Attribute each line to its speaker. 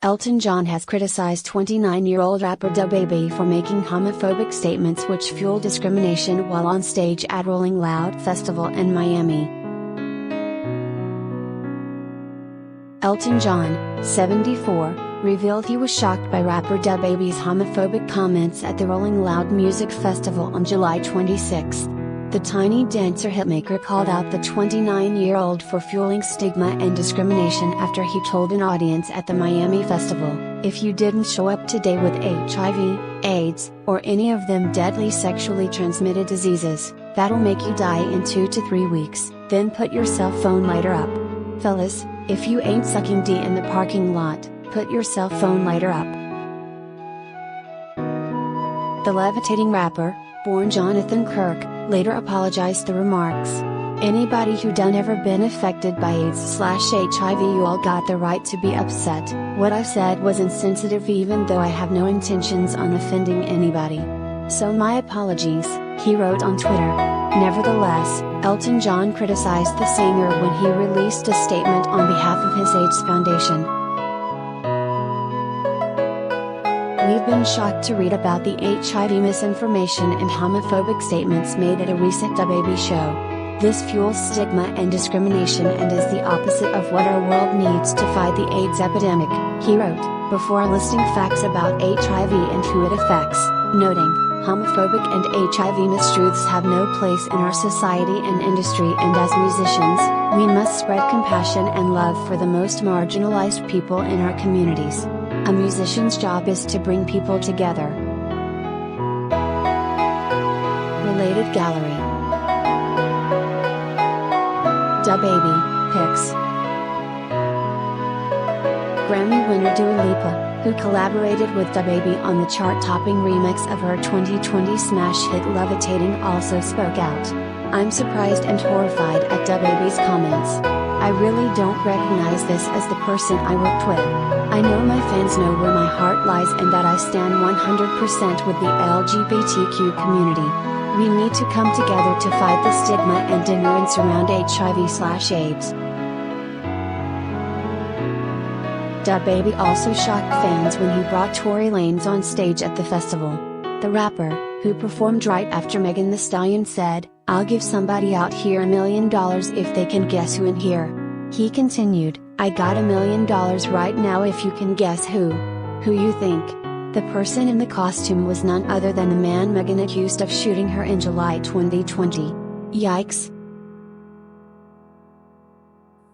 Speaker 1: Elton John has criticized 29-year-old rapper DaBaby for making homophobic statements which fuel discrimination while on stage at Rolling Loud Festival in Miami. Elton John, 74, revealed he was shocked by rapper DaBaby's homophobic comments at the Rolling Loud Music Festival on July 26. The tiny dancer hitmaker called out the 29-year-old for fueling stigma and discrimination after he told an audience at the Miami festival, "If you didn't show up today with HIV, AIDS, or any of them deadly sexually transmitted diseases, that'll make you die in 2 to 3 weeks, then put your cell phone lighter up. Fellas, if you ain't sucking D in the parking lot, put your cell phone lighter up." The levitating rapper, born Jonathan Kirk, later apologized the remarks. "Anybody who done ever been affected by AIDS/HIV, you all got the right to be upset. What I said was insensitive even though I have no intentions on offending anybody. So my apologies," he wrote on Twitter. Nevertheless, Elton John criticized the singer when he released a statement on behalf of his AIDS Foundation. "We've been shocked to read about the HIV misinformation and homophobic statements made at a recent DaBaby show. This fuels stigma and discrimination and is the opposite of what our world needs to fight the AIDS epidemic," he wrote, before listing facts about HIV and who it affects, noting, "Homophobic and HIV mistruths have no place in our society and industry, and as musicians, we must spread compassion and love for the most marginalized people in our communities. A musician's job is to bring people together." Related gallery. DaBaby, pics. Grammy winner Dua Lipa, who collaborated with DaBaby on the chart-topping remix of her 2020 smash hit Levitating, also spoke out. "I'm surprised and horrified at DaBaby's comments. I really don't recognize this as the person I worked with. I know my fans know where my heart lies and that I stand 100% with the LGBTQ community. We need to come together to fight the stigma and ignorance around HIV/AIDS." DaBaby also shocked fans when he brought Tory Lanez on stage at the festival. The rapper, who performed right after Megan Thee Stallion, said, "I'll give somebody out here $1 million if they can guess who in here." He continued, "I got $1 million right now if you can guess who. Who you think?" The person in the costume was none other than the man Megan accused of shooting her in July 2020. Yikes,